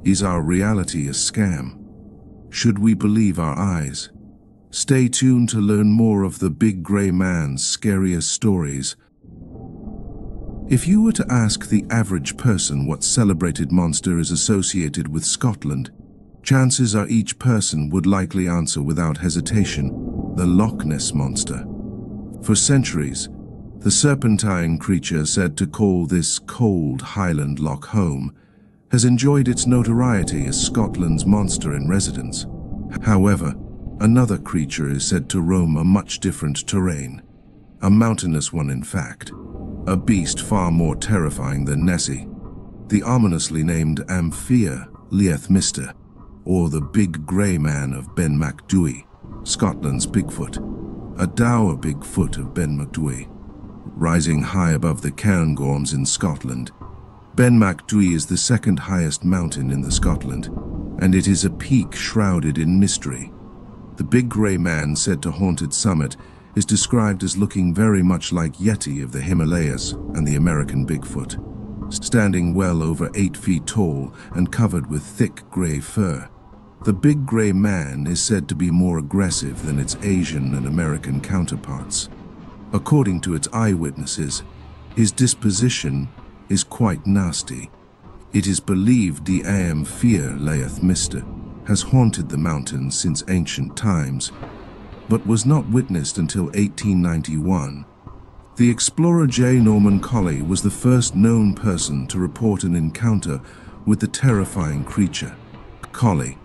Is our reality a scam? Should we believe our eyes? Stay tuned to learn more of the Big Grey Man's scariest stories. If you were to ask the average person what celebrated monster is associated with Scotland, chances are each person would likely answer without hesitation, the Loch Ness Monster. For centuries, the serpentine creature said to call this cold Highland loch home has enjoyed its notoriety as Scotland's monster in residence. However, another creature is said to roam a much different terrain, a mountainous one in fact, a beast far more terrifying than Nessie, the ominously named Amphia Liath Mister, or the Big Grey Man of Ben Macdui, Scotland's Bigfoot, a dour Bigfoot of Ben Macdui. Rising high above the Cairngorms in Scotland, Ben Macdui is the second highest mountain in Scotland, and it is a peak shrouded in mystery. The Big Grey Man said to haunt its summit is described as looking very much like Yeti of the Himalayas and the American Bigfoot, standing well over 8 feet tall and covered with thick grey fur. The Big Grey Man is said to be more aggressive than its Asian and American counterparts. According to its eyewitnesses, his disposition is quite nasty. It is believed the Amphia Liath Mister has haunted the mountains since ancient times, but was not witnessed until 1891. The explorer J. Norman Colley was the first known person to report an encounter with the terrifying creature. Colley,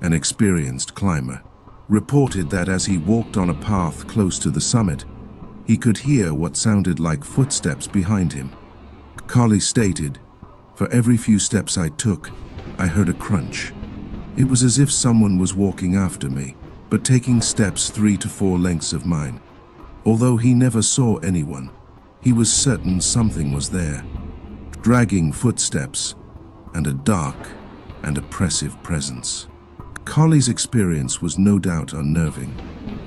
an experienced climber, reported that as he walked on a path close to the summit, he could hear what sounded like footsteps behind him. Colley stated, "For every few steps I took, I heard a crunch. It was as if someone was walking after me, but taking steps 3 to 4 lengths of mine. Although he never saw anyone, he was certain something was there. Dragging footsteps and a dark and oppressive presence." Colley's experience was no doubt unnerving,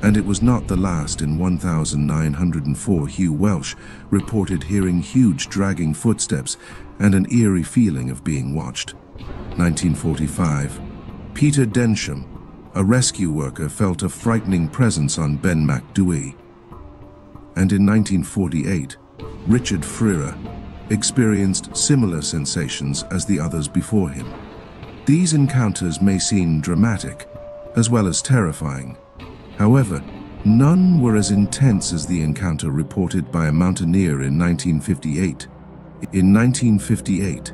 and it was not the last. In 1904, Hugh Welsh reported hearing huge dragging footsteps and an eerie feeling of being watched. 1945, Peter Densham, a rescue worker, felt a frightening presence on Ben Macdui. And in 1948, Richard Freire experienced similar sensations as the others before him. These encounters may seem dramatic, as well as terrifying. However, none were as intense as the encounter reported by a mountaineer in 1958. In 1958,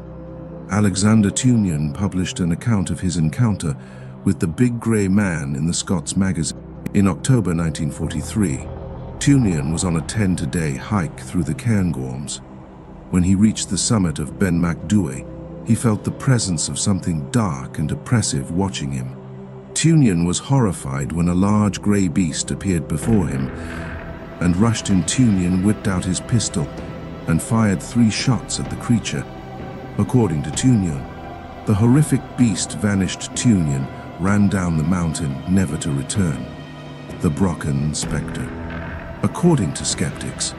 Alexander Tunian published an account of his encounter with the Big Grey Man in the Scots magazine. In October 1943, Tunian was on a 10-day hike through the Cairngorms. When he reached the summit of Ben Macdui, he felt the presence of something dark and oppressive watching him. Tunian was horrified when a large grey beast appeared before him, and rushed in. Tunian whipped out his pistol and fired 3 shots at the creature. According to Tunian, the horrific beast vanished. Tunian ran down the mountain, never to return. The Brocken Spectre. According to skeptics,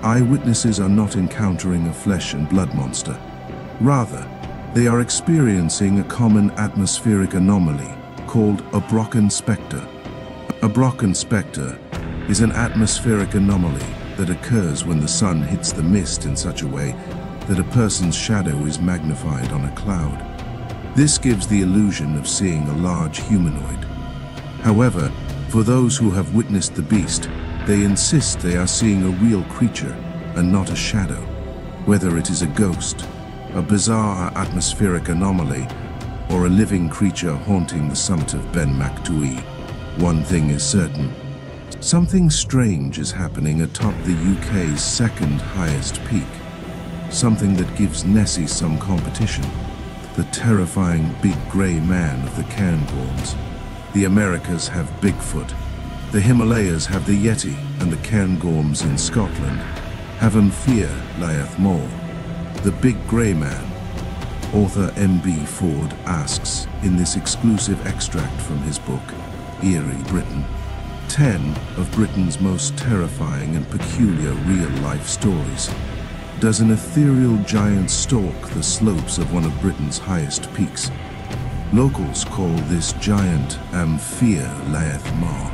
eyewitnesses are not encountering a flesh and blood monster. Rather, they are experiencing a common atmospheric anomaly called a Brocken Spectre. A Brocken Spectre is an atmospheric anomaly that occurs when the sun hits the mist in such a way that a person's shadow is magnified on a cloud. This gives the illusion of seeing a large humanoid. However, for those who have witnessed the beast, they insist they are seeing a real creature and not a shadow. Whether it is a ghost, a bizarre atmospheric anomaly, or a living creature haunting the summit of Ben Macdui, one thing is certain: something strange is happening atop the UK's second highest peak. Something that gives Nessie some competition. The terrifying Big Grey Man of the Cairngorms. The Americas have Bigfoot. The Himalayas have the Yeti, and the Cairngorms in Scotland have Amphia Liath Mister. The Big Grey Man. Author M.B. Ford asks in this exclusive extract from his book, Eerie Britain, 10 of Britain's most terrifying and peculiar real-life stories. Does an ethereal giant stalk the slopes of one of Britain's highest peaks? Locals call this giant Amphia Laeth Ma,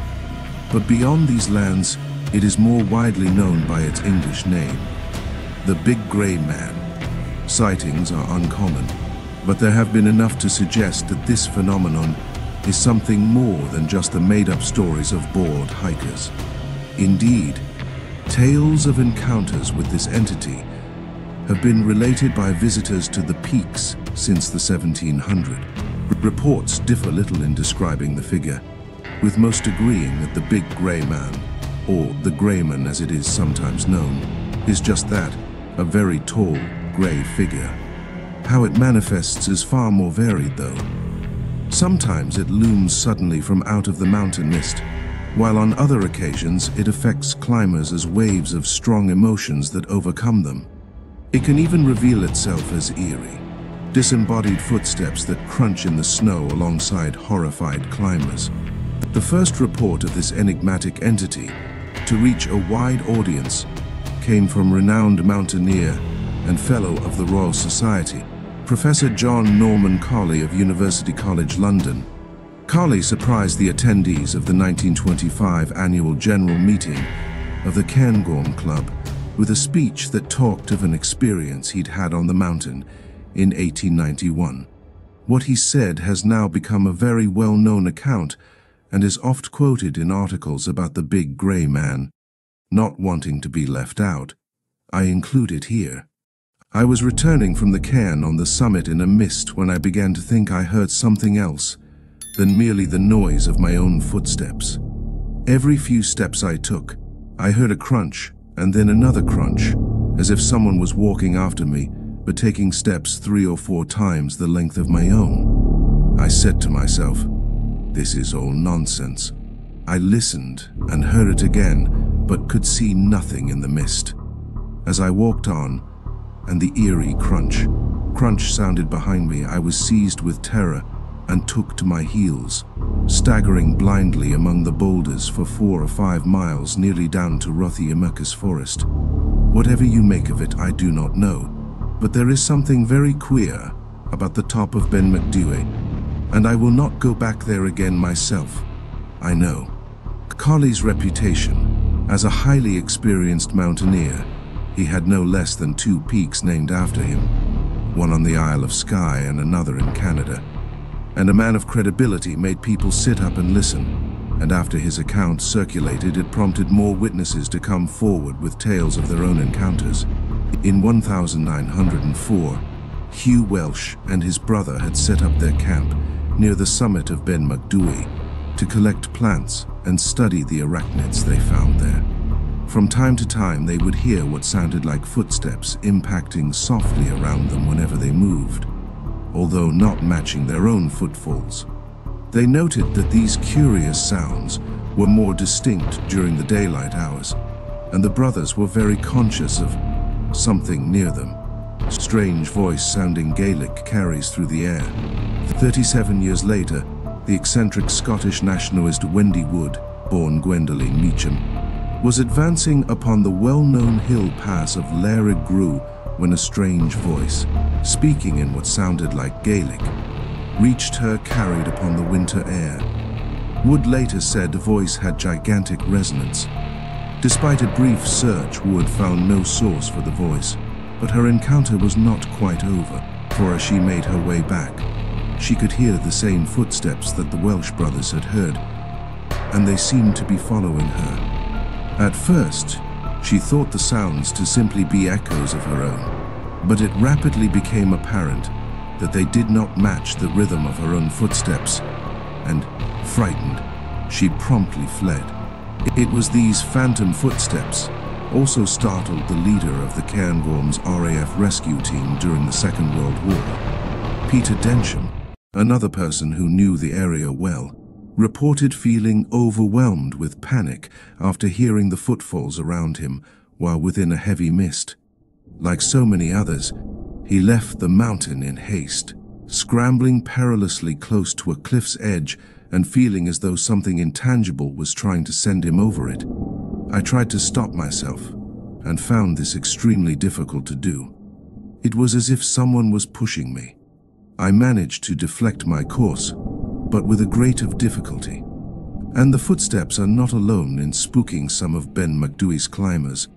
but beyond these lands, it is more widely known by its English name, the Big Grey Man. Sightings are uncommon, but there have been enough to suggest that this phenomenon is something more than just the made-up stories of bored hikers. Indeed, tales of encounters with this entity have been related by visitors to the peaks since the 1700s. Reports differ little in describing the figure, with most agreeing that the Big Grey Man, or the Greyman as it is sometimes known, is just that, a very tall, grey figure. How it manifests is far more varied though. Sometimes it looms suddenly from out of the mountain mist, while on other occasions it affects climbers as waves of strong emotions that overcome them. It can even reveal itself as eerie, disembodied footsteps that crunch in the snow alongside horrified climbers. The first report of this enigmatic entity to reach a wide audience came from renowned mountaineer and Fellow of the Royal Society, Professor John Norman Colley of University College London. Colley surprised the attendees of the 1925 annual general meeting of the Cairngorm Club with a speech that talked of an experience he'd had on the mountain in 1891. What he said has now become a very well-known account and is oft quoted in articles about the Big Grey Man. Not wanting to be left out, I include it here. I was returning from the cairn on the summit in a mist when I began to think I heard something else than merely the noise of my own footsteps. Every few steps I took, I heard a crunch and then another crunch, as if someone was walking after me, but taking steps 3 or 4 times the length of my own. I said to myself, "This is all nonsense." I listened and heard it again, but could see nothing in the mist. As I walked on, and the eerie crunch sounded behind me, I was seized with terror and took to my heels, staggering blindly among the boulders for 4 or 5 miles, nearly down to Rothiemurchus Forest. Whatever you make of it, I do not know, but there is something very queer about the top of Ben Macdui, and I will not go back there again myself. I know. Colley's reputation as a highly experienced mountaineer, he had no less than 2 peaks named after him, one on the Isle of Skye and another in Canada. And a man of credibility made people sit up and listen, and after his account circulated, it prompted more witnesses to come forward with tales of their own encounters. In 1904, Hugh Welsh and his brother had set up their camp near the summit of Ben Macdui to collect plants and study the arachnids they found there. From time to time, they would hear what sounded like footsteps impacting softly around them whenever they moved, although not matching their own footfalls. They noted that these curious sounds were more distinct during the daylight hours, and the brothers were very conscious of something near them. Strange voice sounding Gaelic carries through the air. 37 years later, the eccentric Scottish nationalist Wendy Wood, born Gwendoline Meacham, was advancing upon the well-known hill pass of Lairg Grew when a strange voice, speaking in what sounded like Gaelic, reached her carried upon the winter air. Wood later said the voice had gigantic resonance. Despite a brief search, Wood found no source for the voice, but her encounter was not quite over, for as she made her way back, she could hear the same footsteps that the Welsh brothers had heard, and they seemed to be following her. At first, she thought the sounds to simply be echoes of her own, but it rapidly became apparent that they did not match the rhythm of her own footsteps, and, frightened, she promptly fled. It was these phantom footsteps also startled the leader of the Cairngorm's RAF rescue team during the Second World War. Peter Densham, another person who knew the area well, reported feeling overwhelmed with panic after hearing the footfalls around him while within a heavy mist. Like so many others, he left the mountain in haste, scrambling perilously close to a cliff's edge and feeling as though something intangible was trying to send him over it. I tried to stop myself and found this extremely difficult to do. It was as if someone was pushing me. I managed to deflect my course, but with a great of difficulty. And the footsteps are not alone in spooking some of Ben Macdhui's climbers.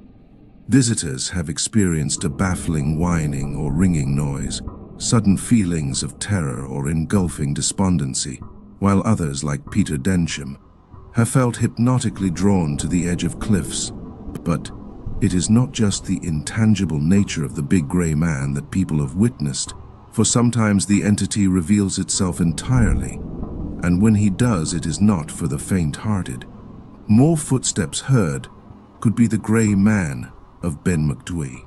Visitors have experienced a baffling whining or ringing noise, sudden feelings of terror or engulfing despondency, while others, like Peter Densham, have felt hypnotically drawn to the edge of cliffs. But it is not just the intangible nature of the big grey man that people have witnessed, for sometimes the entity reveals itself entirely, and when he does, it is not for the faint-hearted. More footsteps heard could be the grey man of Ben Macdhui.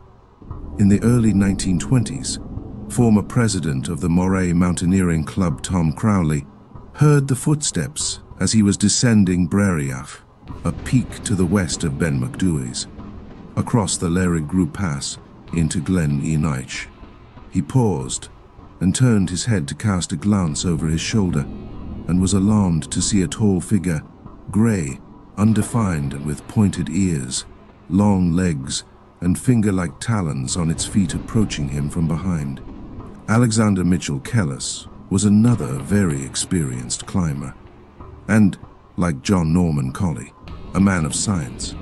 In the early 1920s, former president of the Moray Mountaineering Club Tom Crowley heard the footsteps as he was descending Breriach, a peak to the west of Ben Macdhui's, across the Lerrig Grú Pass into Glen Eneich. He paused and turned his head to cast a glance over his shoulder, and was alarmed to see a tall figure, grey, undefined and with pointed ears, long legs, and finger-like talons on its feet approaching him from behind. Alexander Mitchell Kellis was another very experienced climber, and, like John Norman Colley, a man of science.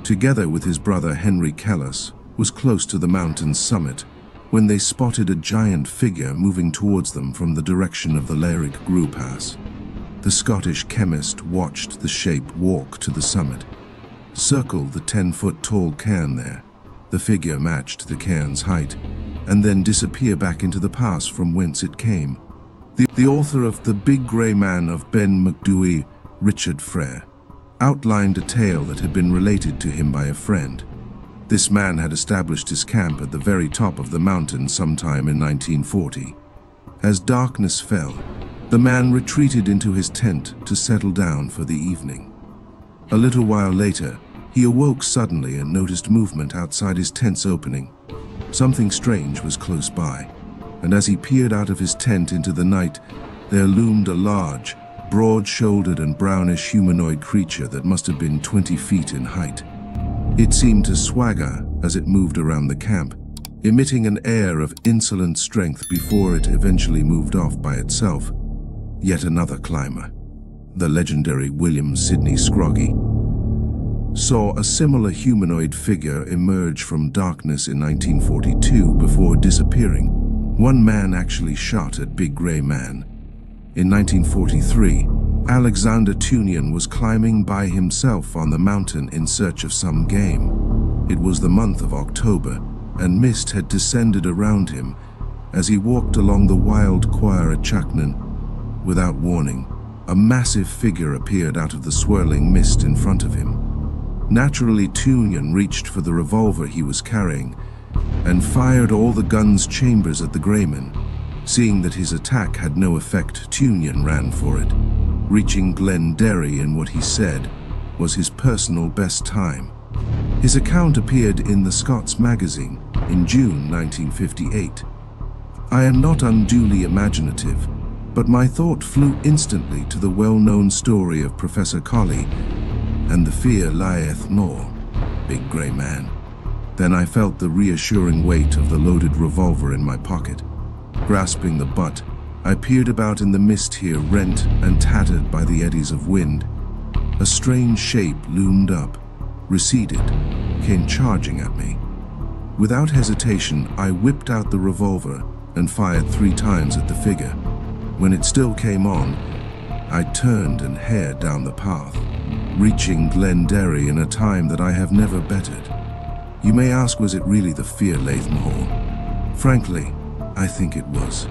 Together with his brother Henry Kellis, was close to the mountain's summit when they spotted a giant figure moving towards them from the direction of the Lerrig Grú Pass. The Scottish chemist watched the shape walk to the summit, circle the 10-foot tall cairn there. The figure matched the cairn's height, and then disappear back into the pass from whence it came. The author of The Big Grey Man of Ben Macdhui, Richard Frere, outlined a tale that had been related to him by a friend. This man had established his camp at the very top of the mountain sometime in 1940. As darkness fell, the man retreated into his tent to settle down for the evening. A little while later, he awoke suddenly and noticed movement outside his tent's opening. Something strange was close by, and as he peered out of his tent into the night, there loomed a large, broad-shouldered and brownish humanoid creature that must have been 20 feet in height. It seemed to swagger as it moved around the camp, emitting an air of insolent strength before it eventually moved off by itself. Yet another climber, the legendary William Sidney Scroggie, saw a similar humanoid figure emerge from darkness in 1942 before disappearing. One man actually shot at Big Grey Man. In 1943, Alexander Tunian was climbing by himself on the mountain in search of some game. It was the month of October, and mist had descended around him as he walked along the wild Quire at Chaknan. Without warning, a massive figure appeared out of the swirling mist in front of him. Naturally, Tunian reached for the revolver he was carrying and fired all the gun's chambers at the Greyman. Seeing that his attack had no effect, Tunian ran for it, reaching Glen Derry in what he said was his personal best time. His account appeared in the Scots magazine in June 1958. I am not unduly imaginative, but my thought flew instantly to the well-known story of Professor Colley and the fear lieth more, Big Grey Man. Then I felt the reassuring weight of the loaded revolver in my pocket. Grasping the butt, I peered about in the mist here, rent and tattered by the eddies of wind. A strange shape loomed up, receded, came charging at me. Without hesitation, I whipped out the revolver and fired 3 times at the figure. When it still came on, I turned and hared down the path, reaching Glen Derry in a time that I have never bettered. You may ask, was it really the fear Laith Mahal? Frankly, I think it was.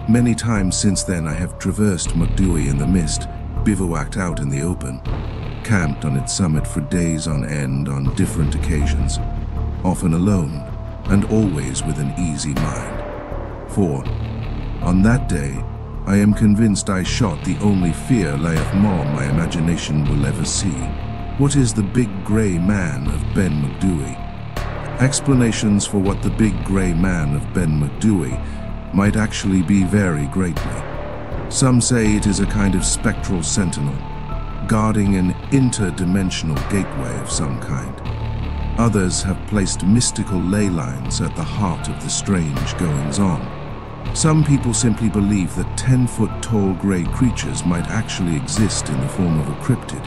Many times since then I have traversed Macdhui in the mist, bivouacked out in the open, camped on its summit for days on end on different occasions, often alone, and always with an easy mind. For, on that day, I am convinced I shot the only fear Laith Mahal my imagination will ever see. What is the Big Grey Man of Ben Macdhui? Explanations for what the Big Grey Man of Ben Macdhui might actually be vary greatly. Some say it is a kind of spectral sentinel, guarding an interdimensional gateway of some kind. Others have placed mystical ley lines at the heart of the strange goings-on. Some people simply believe that 10-foot-tall grey creatures might actually exist in the form of a cryptid,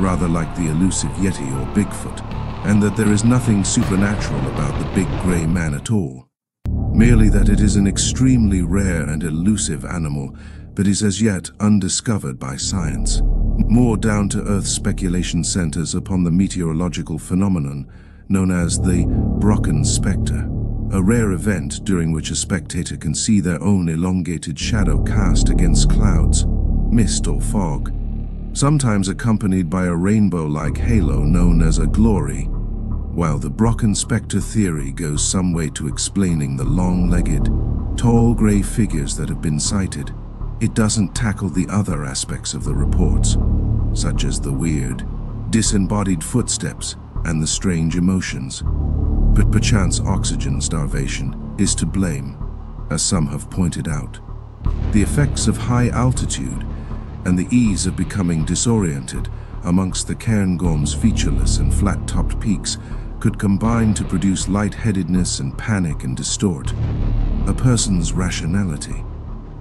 rather like the elusive Yeti or Bigfoot, and that there is nothing supernatural about the big grey man at all. Merely that it is an extremely rare and elusive animal, but is as yet undiscovered by science. More down-to-earth speculation centers upon the meteorological phenomenon known as the Brocken Spectra, a rare event during which a spectator can see their own elongated shadow cast against clouds, mist or fog, sometimes accompanied by a rainbow-like halo known as a glory. While the Brocken Spectra theory goes some way to explaining the long-legged, tall grey figures that have been sighted, it doesn't tackle the other aspects of the reports, such as the weird, disembodied footsteps and the strange emotions. But perchance oxygen starvation is to blame, as some have pointed out. The effects of high altitude and the ease of becoming disoriented amongst the Cairngorm's featureless and flat-topped peaks could combine to produce lightheadedness and panic and distort a person's rationality.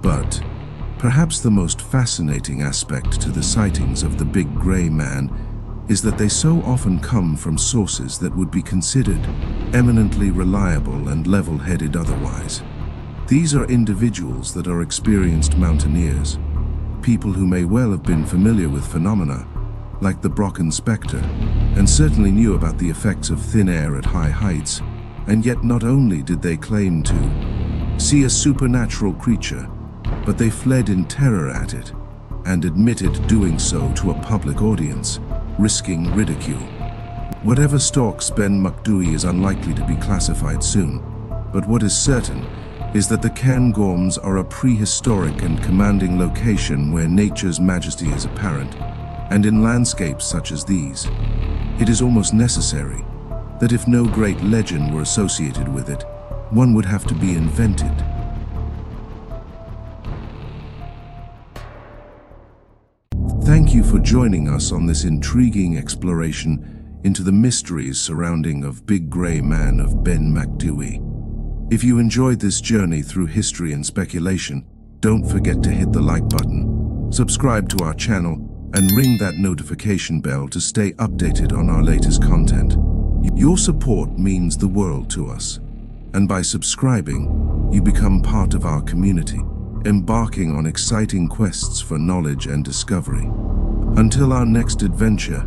But perhaps the most fascinating aspect to the sightings of the big grey man is that they so often come from sources that would be considered eminently reliable and level-headed otherwise. These are individuals that are experienced mountaineers, people who may well have been familiar with phenomena like the Brocken Spectre, and certainly knew about the effects of thin air at high heights, and yet not only did they claim to see a supernatural creature, but they fled in terror at it, and admitted doing so to a public audience, risking ridicule. Whatever stalks Ben Macdui is unlikely to be classified soon, but what is certain is that the Cairngorms are a prehistoric and commanding location where nature's majesty is apparent, and in landscapes such as these, it is almost necessary that if no great legend were associated with it, one would have to be invented. Thank you for joining us on this intriguing exploration into the mysteries surrounding of Big Grey Man of Ben Macdui. If you enjoyed this journey through history and speculation, don't forget to hit the like button, subscribe to our channel, and ring that notification bell to stay updated on our latest content. Your support means the world to us, and by subscribing, you become part of our community, embarking on exciting quests for knowledge and discovery. Until our next adventure,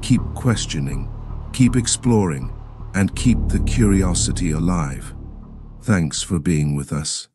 keep questioning, keep exploring, and keep the curiosity alive. Thanks for being with us.